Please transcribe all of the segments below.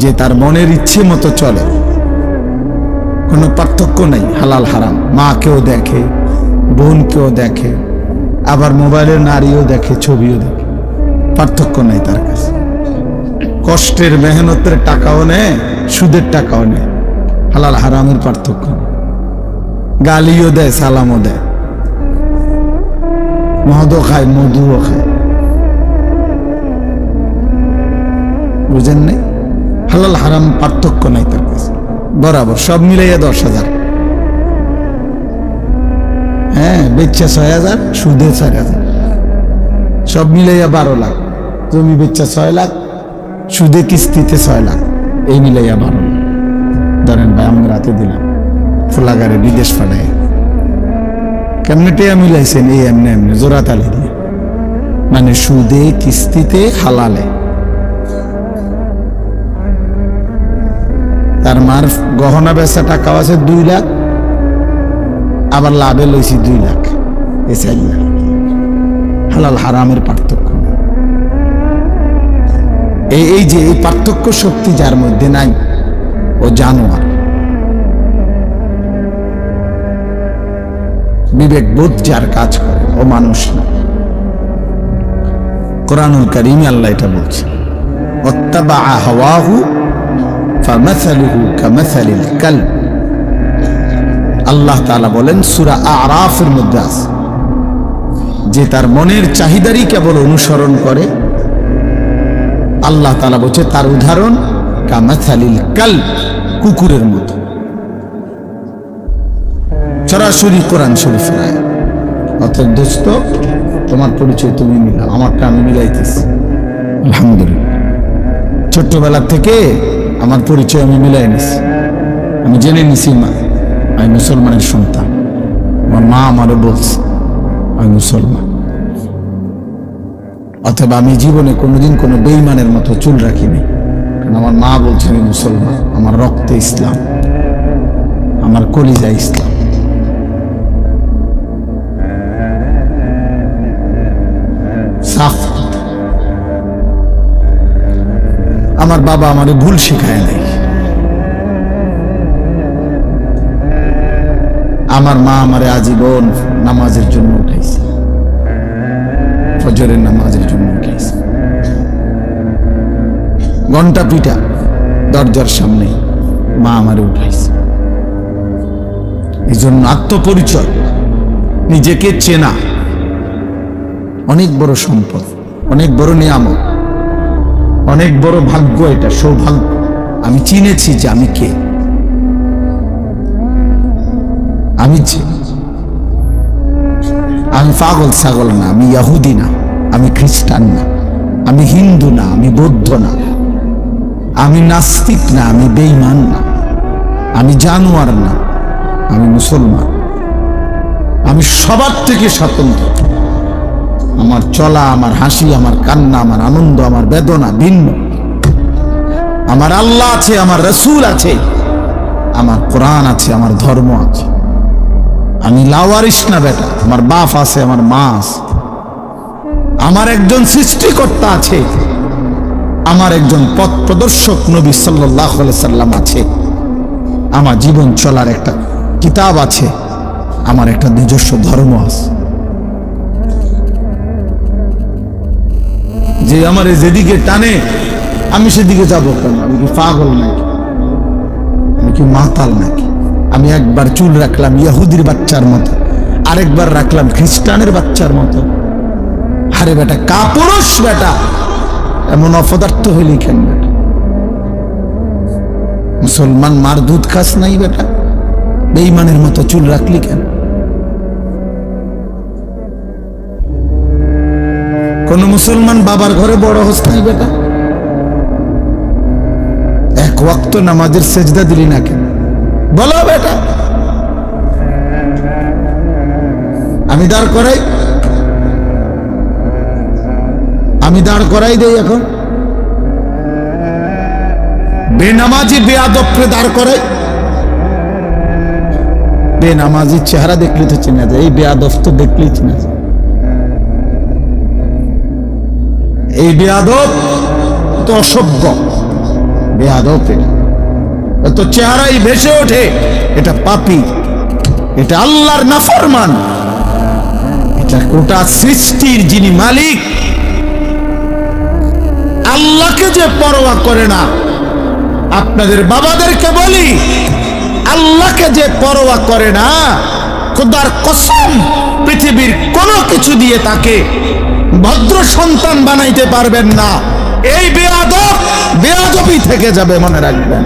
যে তার মনের ইচ্ছে মতো চলে, কোনো পার্থক্য নেই হালাল হারাম। মাকেও দেখে, বোনকেও দেখে, আবার মোবাইলের নারীও দেখে, ছবিও দেখে, পার্থক্য নেই তার কাছে। কষ্টের মেহনতের টাকাও নেয়, সুদের টাকাও নেয়, হালাল হারামের পার্থক্য নেই। গালিও দেয়, সালামও দেয়, মদও খায়, মধুও খায়। বুঝেন নাই? হালাল হারাম পার্থক্য নাই তার কাছে, বরাবর সব মিলাইয়া 10,000। হ্যাঁ, বেচা 6,000, সুদে 4,000, সব মিলাইয়া 12 লাখ। জমি বেচা 6 লাখ, সুদে কিস্তিতে 6 লাখ, এই মিলাইয়া 12 লাখ। ধরেন ভাই, আমি রাতে দিলাম ফুলাগারে বিদেশ পাঠাই, কেমনে টেয়া মিলাইছেন? এই এমনি এমনি জোড়া তালি দিয়ে, মানে সুদে কিস্তিতে হালালে। তার মার গহনা বেচা টাকা আছে 2 লাখ, আবার লাভে লইছি 2 লাখ, এই 4 লাখ। হালাল হারামের পার্থক্য এই যে এই পার্থক্য শক্তি যার মধ্যে নাই, ও জানোয়ার। বিবেকবোধ যার কাজ করে, ও মানুষ না। কোরআনুল কারীমে আল্লাহ এটা বলছে, ওয়াত্তাবা হাওয়াহু ফামাসালুহু কামাসালিল কালব। আল্লাহ তাআলা বলেন সূরা আরাফের মধ্যে আছে, যে তার মনের চাহিদারই কেবল অনুসরণ করে, আল্লাহ তাআলা বলছে তার উদাহরণ কামাসালিল কালব, কুকুরের মতো। সরাসরি কোরআন শরীফের আয়াত। অর্থাৎ দোস্ত, তোমার পরিচয় তুমি মিলাও, আমারটা আমি মিলাইতেছি। আলহামদুলিল্লাহ, ছোট্টবেলা থেকে আমার পরিচয় আমি মিলাই নিছি। আমি জেনে নিছি মা আমি মুসলমানের সন্তান। আমার মা আমারও বলছে আমি মুসলমান। অথবা আমি জীবনে কোনোদিন কোনো বেঈমানের মতো চুল রাখিনি, কারণ আমার মা বলছে আমি মুসলমান, আমার রক্তে ইসলাম, আমার কলিজা ইসলাম। সাফ। আমার বাবা আমারে ভুল শেখায় নাই, আমার মা আমারে আজীবন নামাজের জন্য উঠাইছে, ফজরের নামাজের জন্য উঠাইছে। ঘন্টা পিটা দরজার সামনে মা আমারে উঠাইছে। এই জন্য আত্মপরিচয়, নিজেকে চেনা অনেক বড় সম্পদ, অনেক বড় নিয়ামত, অনেক বড় ভাগ্য। এটা সৌভাগ্য। আমি চিনেছি যে আমি কে। আমি পাগল ছাগল না, আমি ইহুদি না, আমি খ্রিস্টান না, আমি হিন্দু না, আমি বৌদ্ধ না, আমি নাস্তিক না, আমি বেঈমান না, আমি জানোয়ার না, আমি মুসলমান। আমি সবার থেকে স্বতন্ত্র। আমার চলা, আমার হাসি, আমার কান্না, আমার আনন্দ, আমার বেদনা ভিন্ন। আমার আল্লাহ আছে, আমার রাসূল আছে, আমার কোরআন আছে, আমার ধর্ম আছে। আমি লাওয়ারিস না বেটা, আমার বাপ আছে, আমার মা আছে, আমার একজন সৃষ্টিকর্তা আছে, আমার একজন পথ প্রদর্শক নবী সাল্লাল্লাহু আলাইহি সাল্লাম আছে, আমার জীবন চলার একটা কিতাব আছে, আমার একটা নিজস্ব ধর্ম আছে। যে আমার যেদিকে টানে আমি সেদিকে যাবো কেন? আমি কি পাগল নাকি? আমি কি মাতাল নাকি? আমি একবার চুল রাখলাম ইহুদির বাচ্চার মতো, আরেকবার রাখলাম খ্রিস্টানের বাচ্চার মতো। আরে বেটা, কাপুরুষ বেটা, এমন অপদার্থ হইলি কেন বেটা? মুসলমান মার দুধ খাস নাই বেটা? বেঈমানের মতো চুল রাখলি কেন? কোন মুসলমান বাবার ঘরে বড় হস নাই বেটা? এক ওয়াক্ত নামাজের সেজদা দিলি না কেন? বলো বেটা। আমি দাঁড় করাই, আমি দাঁড় করাই দেই এখন। বেনামাজি বেয়াদবকে দাঁড় করাই। বেনামাজি চেহারা দেখলে তো চেনা যায়, এই বেয়াদব তো দেখলেই চেনা যায়। এই বেয়াদব তো অসভ্য, বেয়াদব, তো চেহারাই ভেসে ওঠে এটা পাপী, এটা আল্লাহর নাফরমান, এটা গোটা সৃষ্টির যিনি মালিক আল্লাহকে যে পরোয়া করে না। আপনাদের বাবাদেরকে বলি, আল্লাহকে যে পরোয়া করে না, খোদার কসম পৃথিবীর কোনো কিছু দিয়ে তাকে ভদ্র সন্তান বানাইতে পারবেন না। এই বেয়াদব বেয়াদবই থেকে যাবে, মনে রাখবেন,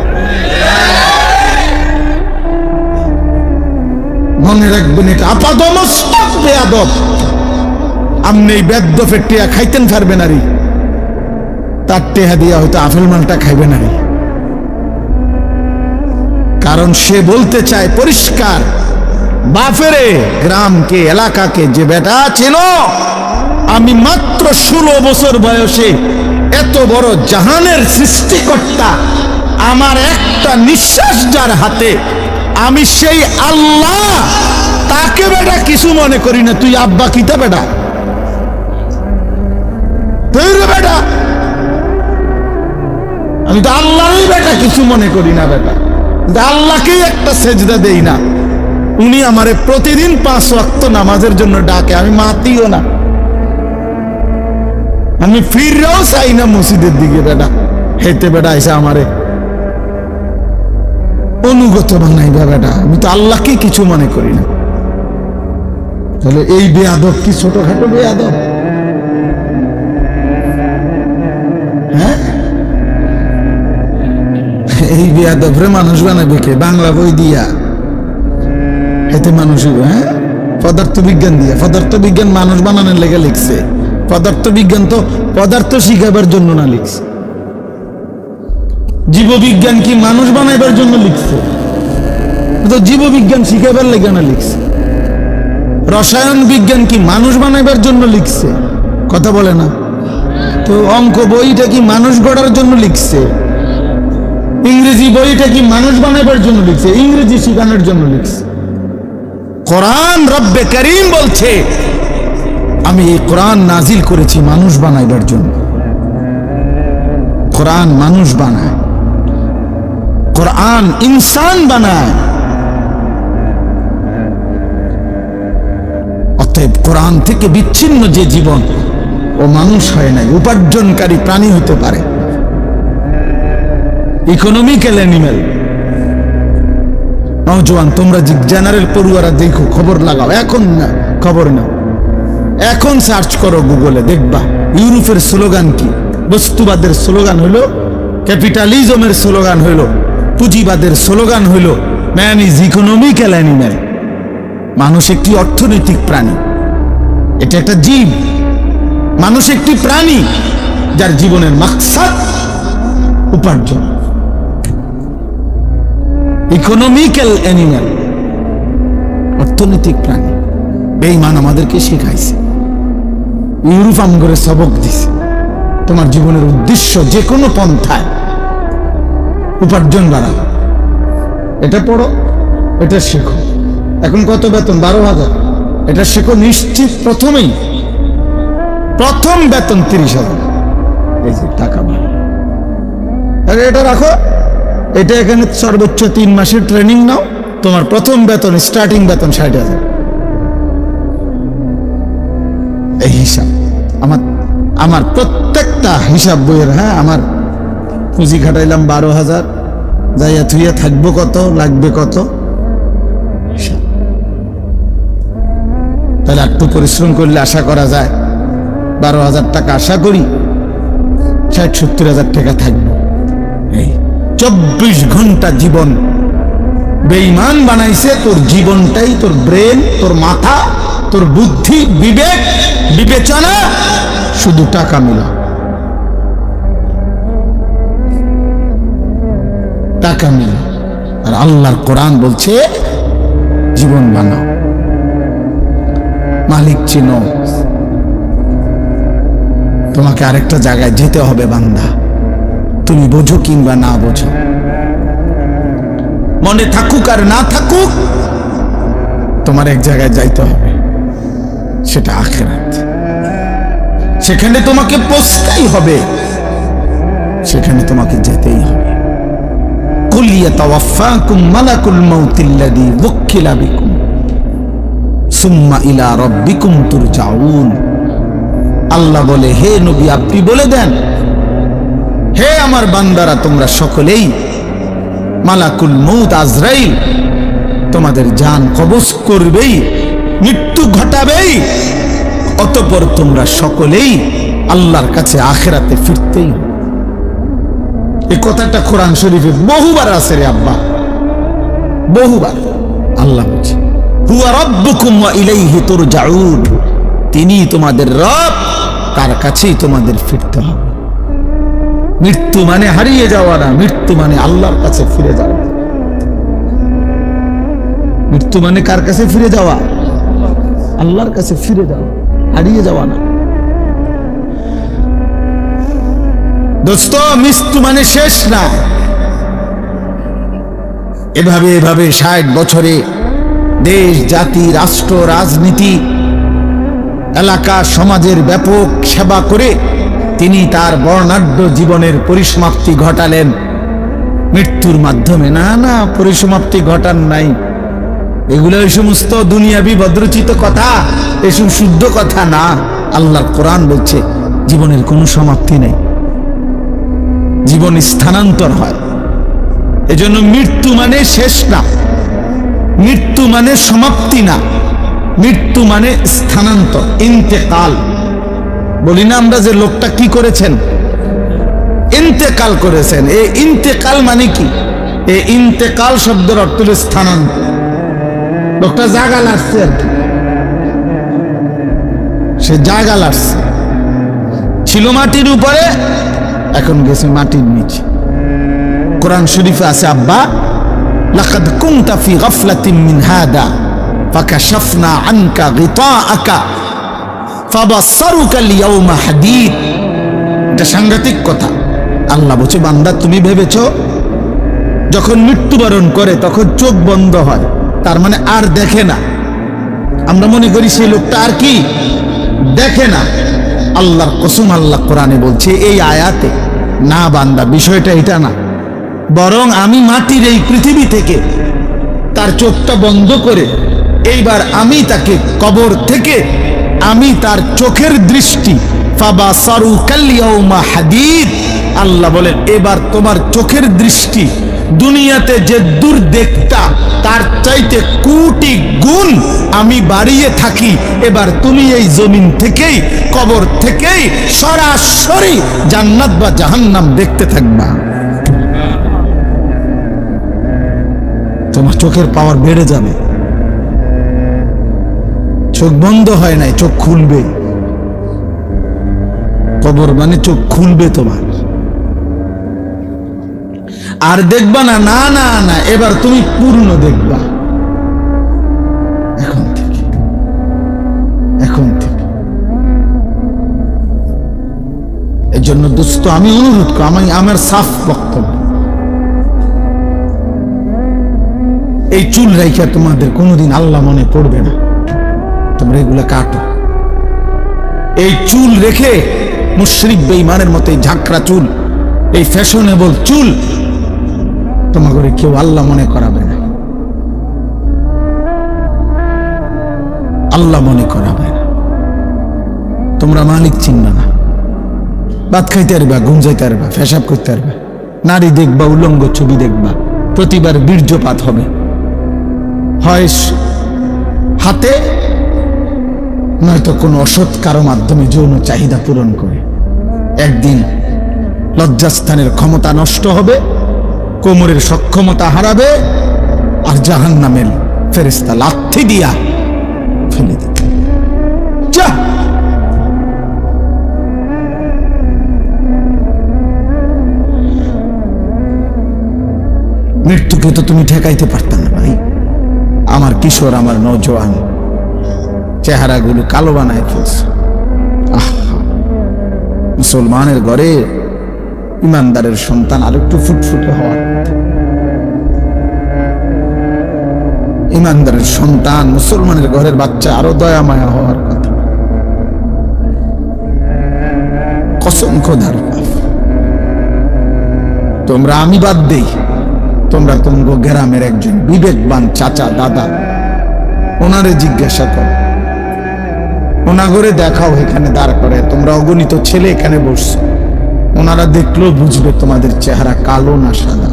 মনে রাখবেন, এটা আপাদমস্তক বেয়াদব। আপনি এই বেদ্যফের টিয়া খাইতেন পারবেন আরি, তার টেহা দিয়া হয়তো আপেল মালটা খাইবেন আরি। কারণ সে বলতে চায় পরিষ্কার, বাফেরে গ্রামকে এলাকাকে যে বেটা চেনো, আমি মাত্র 16 বছর বয়সে এত বড় জাহানের সৃষ্টিকর্তা, আমার একটা নিঃশ্বাস যার হাতে, আমি সেই আল্লাহ, তাকে বেটা কিছু মনে করি না। তুই আব্বা কিতা বেটা, তুই রে বেটা, আমি তো আল্লাহরই বেটা কিছু মনে করি না বেটা, আল্লাহকেই একটা সেজদা দেই না। উনি আমারে প্রতিদিন 5 ওয়াক্ত নামাজের জন্য ডাকে, আমি মাতিও না, আমি ফিররাও চাই না মসজিদের দিকে বেটা, হেঁটে বেটা এসে আমারে অনুগত বানাইবা বেটা, আমি তো আল্লাহকে কিছু মনে করি না। তাহলে এই বেয়াদব কি ছোটখাটো বেয়াদব? হ্যাঁ, এই বেয়াদবরে মানুষ বানাবে কে? বাংলা বই দিয়া এতে মানুষ, হ্যাঁ, পদার্থ বিজ্ঞান দিয়া। পদার্থ বিজ্ঞান মানুষ বানানোর লেগে লিখছে। পদার্থ বিজ্ঞান তো পদার্থ শিখাবার জন্য না লিখছে। জীববিজ্ঞান কি মানুষ বানাইবার জন্য লিখছে? তো জীববিজ্ঞান শিখাবার লেগে না লিখছে। রসায়ন বিজ্ঞান কি মানুষ বানাইবার জন্য লিখছে? কথা বলে না তো। অঙ্ক বইটা কি মানুষ গড়ার জন্য লিখছে? ইংরেজি বইটা কি মানুষ বানাইবার জন্য লিখছে? ইংরেজি শিখানোর জন্য লিখছে। কোরআন রব্বে করিম বলছে, আমি এই কোরআন নাজিল করেছি মানুষ বানাইবার জন্য। কোরআন মানুষ বানায়, কোরআন ইনসান বানায়। অতএব কোরআন থেকে বিচ্ছিন্ন যে জীবন, ও মানুষ হয় নাই, উপার্জনকারী প্রাণী হতে পারে, ইকোনমিক্যাল অ্যানিমেল। নওজোয়ান, তোমরা জেনারেল পড়ুয়ারা দেখো, খবর লাগাও, এখন না খবর নাও, এখন সার্চ করো গুগলে, দেখবা ইউরোপের স্লোগান কি। বস্তুবাদের স্লোগান হইল, ক্যাপিটালিজমের স্লোগান হইল, পুঁজিবাদের স্লোগান হইল ম্যান ইজ ইকোনমিক্যাল অ্যানিমেল। মানুষ একটি অর্থনৈতিক প্রাণী, এটা একটা জীব। মানুষ একটি প্রাণী যার জীবনের মাকসাদ উপার্জন। ইকোনমিক্যাল অ্যানিমেল, অর্থনৈতিক প্রাণী। বেঈমান আমাদেরকে শেখাইছে, ইউরোপ আমগরে সবক দিছে। তোমার জীবনের উদ্দেশ্য যে কোনো পন্থায় উপার্জন বাড়াও, এটা পড়ো, এটা শেখো। এখন কত বেতন? 12,000। এটা শেখো নিশ্চিত, প্রথমেই প্রথম বেতন 30,000। এই যে টাকা বাড়ে, আরে এটা রাখো, এটা এখানে সর্বোচ্চ 3 মাসের ট্রেনিং নাও, তোমার প্রথম বেতন, স্টার্টিং বেতন 60,000। এই হিসাব আমার প্রত্যেকটা হিসাব বইয়ের। হ্যাঁ, আমার পুঁজি খাটাইলাম 12,000, যাইয়া থুইয়া থাকবো কত, লাগবে কত, তাহলে একটু পরিশ্রম করলে আশা করা যায় 12,000 টাকা, আশা করি 60-70,000 টাকা থাকবে। এই 24 ঘন্টা জীবন বেঈমান বানাইছে। তোর জীবনটাই, তোর ব্রেন, তোর মাথা, তোর বুদ্ধি, বিবেক, বিবেচনা শুধু টাকা মিলা, টাকা মিলা। আর আল্লাহর কোরআন বলছে জীবন বানাও, মালিক চিনো। তোমাকে আরেকটা জায়গায় যেতে হবে বান্দা, তুমি বোঝো কিংবা না বোঝো, মনে থাকুক আর না থাকুক, তোমার এক জায়গায় যাইতে হবে, সেটা আখিরাত। সেখানে তোমাকে পৌঁছতেই হবে, সেখানে তোমাকে যেতেই হবে। ইয়াতাওয়াফফাকুম মালাকুল মাউতিল্লাযী ওয়াক্কিলা বিকুম সুম্মা ইলা রাব্বিকুম তুরজাউন। আল্লাহ বলে, হে নবী আপনি বলে দেন, হে আমার বান্দারা তোমরা সকলেই, মালাকুল মউত আজরাইল তোমাদের জান কবজ করবেই, মৃত্যু ঘটাবেই, অতঃপর তোমরা সকলেই আল্লাহর কাছে আখিরাতে ফিরতেই। এই কথাটা কোরআন শরীফে বহুবার আছে রে আব্বা, বহুবার। আল্লাহ বলছে হুয়া রাব্বুকুম ওয়া ইলাইহি তুরজাউন, তিনি তোমাদের রব, তার কাছেই তোমাদের ফিরতে হবে। মৃত্যু মানে হারিয়ে যাওয়া না, মৃত্যু মানে আল্লাহর কাছে ফিরে যাওয়া। মৃত্যু মানে কার কাছে ফিরে যাওয়া? আল্লাহর কাছে ফিরে যাওয়া, হারিয়ে যাওয়া না। দোস্ত, মৃত্যু মানে শেষ না। এভাবে এভাবে 60 বছরে দেশ, জাতি, রাষ্ট্র, রাজনীতি, এলাকা, সমাজের ব্যাপক সেবা করে তিনি তার বর্ণাঢ্য জীবনের পরিসমাপ্তি ঘটালেন মৃত্যুর মাধ্যমে। না না, পরিসমাপ্তি ঘটান নাই। এগুলো এই সমস্ত দুনিয়াবি ভদ্রচিত কথা, এসব শুদ্ধ কথা না। আল্লাহর কোরআন বলছে জীবনের কোনো সমাপ্তি নেই, জীবন স্থানান্তর হয়। এজন্য মৃত্যু মানে শেষ না, মৃত্যু মানে সমাপ্তি না, মৃত্যু মানে স্থানান্তর, ইন্তেকাল। বলি না আমরা যে লোকটা কি করেছেন? ইন্তেকাল করেছেন। এই ইন্তেকাল মানে কি? এই ইন্তেকাল শব্দের অর্থ হল স্থানান্তর। লোকটা জায়গা লাগছে আর কি, সে জায়গা লাগছে। ছিল মাটির উপরে, এখন গেছে মাটির নিচে। কোরআন শরীফে আছে আব্বা, লাকাদ কুনতা ফি গাফলাতিন মিন হাদা ফাকাশাফনা আনকা গিতাআকা ফাবাসসারুকা আল-ইয়াওমা হাদীদ। এটা সাংঘাতিক কথা। আল্লাহ বলছে, বান্দা তুমি ভেবেছো যখন মৃত্যুবরণ করে তখন চোখ বন্ধ হয়, তার মানে আর দেখে না। আমরা মনে করি সেই লোকটা আর কি দেখে না। আল্লাহর কসম, আল্লাহ কোরআনে বলছে এই আয়াতে, না বান্দা বিষয়টা এটা না, বরং আমি মাটির এই পৃথিবী থেকে তার চোখটা বন্ধ করে এইবার আমি তাকে কবর থেকে আমি তার চোখের দৃষ্টি ফাবাসারুকাল ইয়াউমা হাদীদ। আল্লাহ বলেন এবার তোমার চোখের দৃষ্টি দুনিয়াতে যে দূর দেখতা তার চাইতে কোটি গুণ আমি বাড়িয়ে থাকি। এবার তুমি এই জমিন থেকেই, কবর থেকেই সরাসরি জান্নাত বা জাহান্নাম দেখতে থাকবা। তোমার চোখের পাওয়ার বেড়ে যাবে। চোখ বন্ধ হয় নাই, চোখ খুলবে। কবর মানে চোখ খুলবে তোমার, আর দেখবা না। না না না, এবার তুমি পূর্ণ দেখবা। এখন থেকে, এখন থেকে। এই জন্য দোস্ত আমি অনুরোধ করি, আমার সাফ বক্তব্য, এই চুল রাইখা তোমাদের কোনোদিন আল্লাহ মনে পড়বে না। তোমরা এগুলা কাটো। এই চুল রেখে মুশরিক বেঈমানের মতো এই ঝাঁকড়া চুল, এই ফ্যাশনেবল চুল তোমাকে কেউ আল্লাহ মনে করাবে না, আল্লাহ মনে করাবে না। তোমরা মালিক চিনবা না। ভাত খাইতে পারবা, ঘুম যাইতে পারবা, পেশাব করতে পারবা, নারী দেখবা, উলঙ্গ ছবি দেখবা, প্রতিবার বীর্যপাত হবে, হয় হাতে নয়তো কোনো অসৎ কারো মাধ্যমে যৌন চাহিদা পূরণ করে। একদিন লজ্জাস্থানের ক্ষমতা নষ্ট হবে, কোমরের সক্ষমতা হারাবে, আর জাহান্নামের ফেরেশতা লাথি দিয়া ফেলে দিবে। যা, মৃত্যুকে তো তুমি ঠেকাইতে পারত না ভাই। আমার কিশোর, আমার নওজোয়ান চেহারাগুলো কালো বানায় ফেলছে। মুসলমানের ঘরে ইমানদারের সন্তান আর একটু ফুটফুটে হওয়ার, ইমানদারের সন্তান মুসলমানের ঘরের বাচ্চা আরো দয়া মায়া হওয়ার কথা। কসম খোদার, তোমরা আমি বাদ দেই, তোমরা তুমগো গ্রামের একজন বিবেকবান চাচা দাদা, ওনারে জিজ্ঞাসা করো, ওনাগরে দেখাও, এখানে দাঁড় করে, তোমরা অগণিত ছেলে এখানে বসছো, ওনারা দেখলেও বুঝবে তোমাদের চেহারা কালো না সাদা।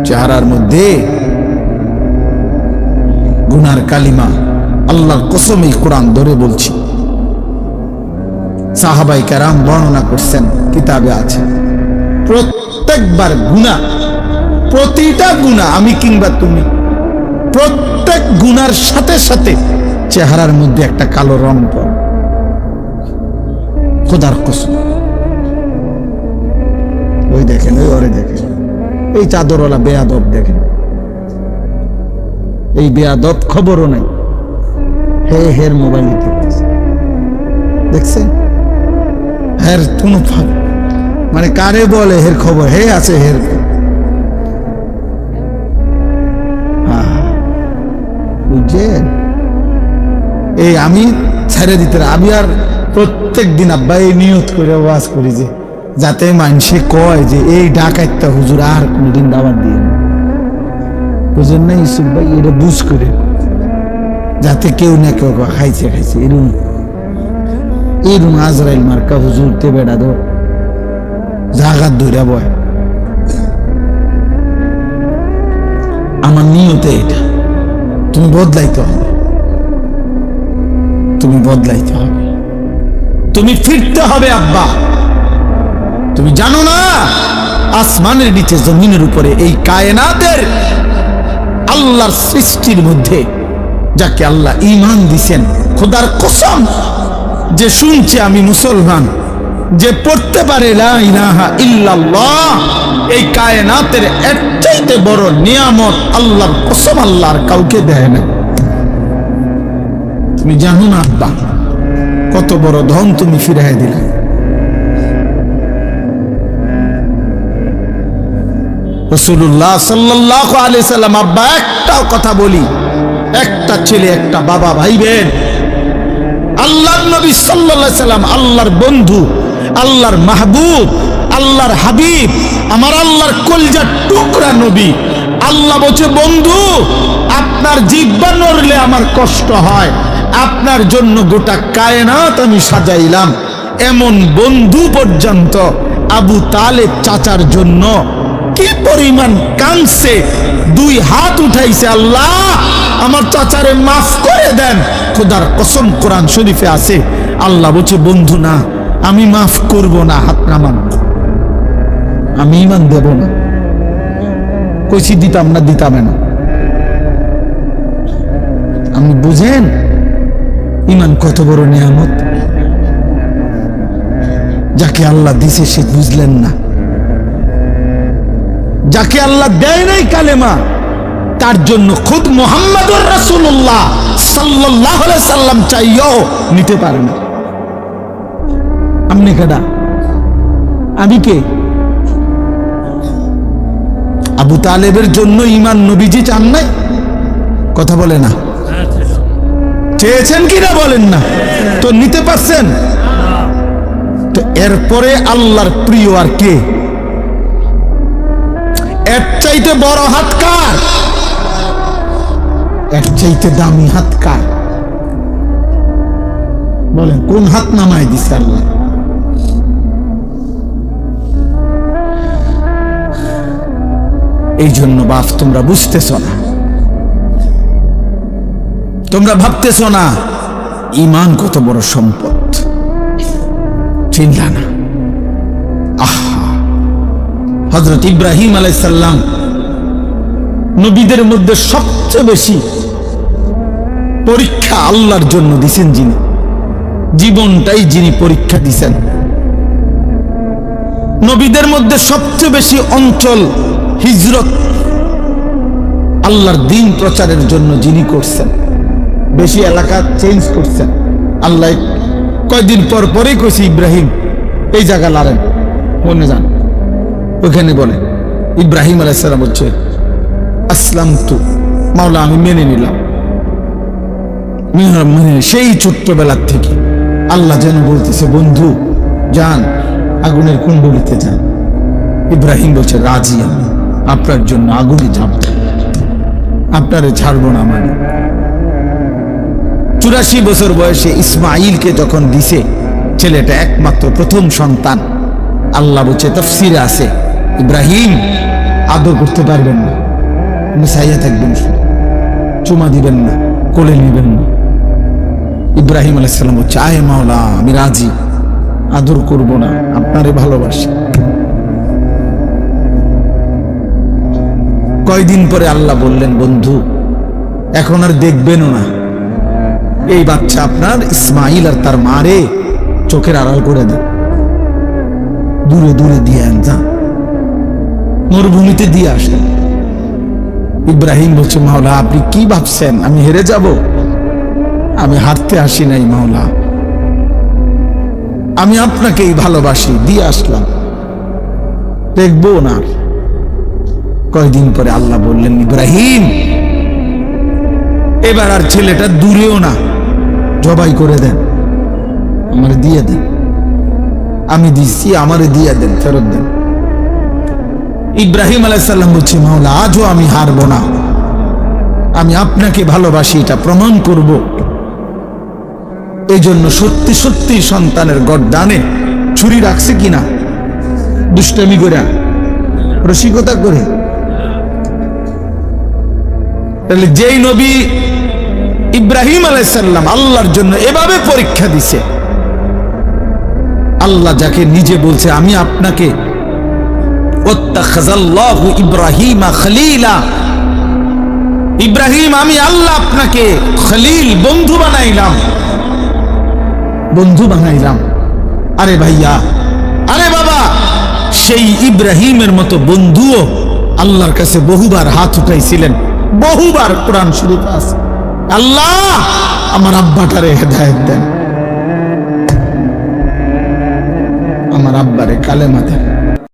চেহারার মধ্যে গুনার কালিমা, আল্লাহর কসম এই কোরআন ধরে বলছি, সাহাবায়ে কেরাম বর্ণনা করছেন, কিতাবে আছে, প্রত্যেকবার গুনাহ, প্রতিটা গুনাহ, আমি কিংবা তুমি, প্রত্যেক গুনার সাথে সাথে চেহারার মধ্যে একটা কালো রং পড়ে। খোদার কসম। ওই দেখেন, ওই ওরে দেখেন, এই চাদরওয়ালা বেয়াদব দেখেন, এই বেয়াদব খবরও নাই, হের মোবাইল দেখতেছে, দেখছেন? হের কোনো মানে কারে বলে হের খবর, হে আছে হের। বুঝছেন? এই আমি ছেড়ে দিতে, আমি আর প্রত্যেক দিন আব্বা এই নিয়ত করে ওয়াজ করি যে যাতে মানুষে কয় যে এই ডাকাইতা হুজুর আর কোনদিন দাওয়াত দিয়ে না, বুঝেন না ইউসুফ ভাই? এটা বুঝ করে যাতে কেউ না কেউ খাইছে এরম আজরাইল মার্কা হুজুর তে বেড়া দো জাগাত ধরে বয়। আমার নিয়তে এটা, তুমি বদলাইতে হবে, তুমি বদলাইতে হবে, তুমি ফিরতে হবে আব্বা। তুমি জানো না আসমানের নিচে জমিনের উপরে এই কায়নাতের আল্লাহর সৃষ্টির মধ্যে যাকে আল্লাহ ঈমান দিছেন, খোদার কসম, যে শুনছে আমি মুসলমান, যে পড়তে পারে লা ইলাহা ইল্লাল্লাহ, এই কায়নাতের এর চাইতে বড় নিয়ামত আল্লাহর কসম আল্লাহর কাউকে দেয় না। তুমি জানো না আব্বা কত বড় ধন তুমি ফিরাই দিলে। রাসূলুল্লাহ সাল্লাল্লাহু আলাইহি সাল্লাম, আব্বা একটাও কথা বলি, একটা ছেলে একটা বাবা ভাইবেন, আল্লাহর নবী সাল্লাল্লাহু আলাইহি সাল্লাম আল্লাহর বন্ধু, আল্লাহর মাহবুব, আল্লাহর হাবিব, আমার আল্লাহর কলিজার টুকরা নবী। আল্লাহ বলছে, বন্ধু আপনার জিহ্বা নড়লে আমার কষ্ট হয়, আপনার জন্য গোটা কায়নাত আমি সাজাইলাম। এমন বন্ধু পর্যন্ত আবু তালেব চাচার জন্য কি পরিমাণ কাঁদছে, দুই হাত উঠাইছে, আল্লাহ আমার চাচারে মাফ করে দেন। খোদার কসম কোরআন শরীফে আছে, আল্লাহ বলছে বন্ধু না, আমি মাফ করব না, হাত নামান, আমি ঈমান দেব না। কইছি দিতাম না, দিতাম না। আমি বুঝেন ঈমান কত বড় নিয়ামত, যাকে আল্লাহ দিছে সে বুঝলেন না, যাকে আল্লাহ দেয় নাই কালেমা, তার জন্য খুদ মুহাম্মদুর রাসূলুল্লাহ সাল্লাল্লাহু আলাইহি সাল্লাম চাইও নিতে পারে না। আপনি কেডা? আমি কে? আবু তালেবের জন্য ঈমান নবীজি চান নাই? কথা বলে না, চেয়েছেন কিনা বলেন না, তো নিতে পারছেন? তো এরপরে আল্লাহর প্রিয় আর কে? এর চাইতে বড় হাত কার? এর চাইতে দামি হাত কার? বলেন কোন হাত নামায় দিছে আল্লাহ? এই জন্য বাপ তোমরা বুঝতেছ না, তোমরা ভাবতেছ না ঈমান কত বড় সম্পদ, চিন্তা না। আহা, হযরত ইব্রাহিম আলাইহিস সালাম নবীদের মধ্যে সবচেয়ে বেশি পরীক্ষা আল্লাহর জন্য দিছেন, যিনি জীবনটাই যিনি পরীক্ষা দিছেন। নবীদের মধ্যে সবচেয়ে বেশি অঞ্চল হিজরত আল্লাহর দ্বীন প্রচারের জন্য যিনি করছেন, বেশি এলাকা চেঞ্জ করছেন। আল্লাহ কয়দিন পর পরেই কইছে, ইব্রাহিম এই জায়গা লারেন, মনে যান, ওখানে বলে ইব্রাহিম আলাইহিস সালাম বলছে আসলামতু, মাওলা আমি মেনে নিলাম। সেই ছোট্টবেলার থেকে আল্লাহ যেন বলতেছে, বন্ধু যান আগুনের কুণ্ডলিতে যান, ইব্রাহিম বলছে, রাজি আমি, আপনার জন্য আগুনে যাব, আপনারে ছাড়বো না। মানে 84 বছর বয়সে ইসমাইলকে যখন দিছে, ছেলেটা একমাত্র প্রথম সন্তান, আল্লাহ বলছে, তাফসিরে আছে, ইব্রাহিম আদর করতে পারবেন না, মিশাইয়া থাকবেন, চুমা দিবেন না, কোলে নিবেন না। ইব্রাহিম আলাইহিস সালাম বলছে, আয় মাওলা, আমি রাজি, আদর করব না, আপনারে ভালোবাসি। কয়দিন পরে আল্লাহ বললেন, বন্ধু এখন আর দেখবেনও না, এই বাচ্চা আপনার ইসমাইল আর তার মারে চোখের আড়াল করে দেন, দূরে দূরে দিয়ে আন, যা মরুভূমিতে দিয়ে আসেন। ইব্রাহিম বলছে, মাওলা আপনি কি ভাবছেন আমি হেরে যাব? আমি হারতে আসি নাই মাওলা, আমি আপনাকেই ভালোবাসি, দিয়ে আসলাম, দেখবো না। কয়দিন পরে আল্লাহ বললেন, ইব্রাহিম এবার আর ছেলেটা দূরেও না, জবাই করে দেন, আমার দিয়ে দেন, আমি দিচ্ছি, আমারে দিয়ে দেন, ফেরত দেন। ইব্রাহিম আলাইহিস সালাম বলছে, মাওলা আজও আমি হারবো না, আমি আপনাকে ভালোবাসি, এটা প্রমাণ করব। এই জন্য সত্যি সত্যি সন্তানের গর্দানে ছুরি রাখছে কিনা, দুষ্টামি করে, রসিকতা করে। তাহলে যেই নবী ইব্রাহিম আলাইহিস সালাম আল্লাহর জন্য এভাবে পরীক্ষা দিছে, আল্লাহ যাকে নিজে বলছে, আমি আপনাকে ওয়াত্তাখাযাল্লাহু ইব্রাহিমা খলীলা, ইব্রাহিম আমি আল্লাহ আপনাকে খলীল, বন্ধু বানাইলাম, বন্ধু বানাইলাম। আরে ভাইয়া, আরে বাবা, সেই ইব্রাহিমের মতো বন্ধুও আল্লাহর কাছে বহুবার হাত উঠাইছিলেন, বহুবার। কোরআন শরীফে আছে, আল্লাহ আমার আব্বাটারে হেদায়েত দেন, আমার আব্বারে কালেমা দেন।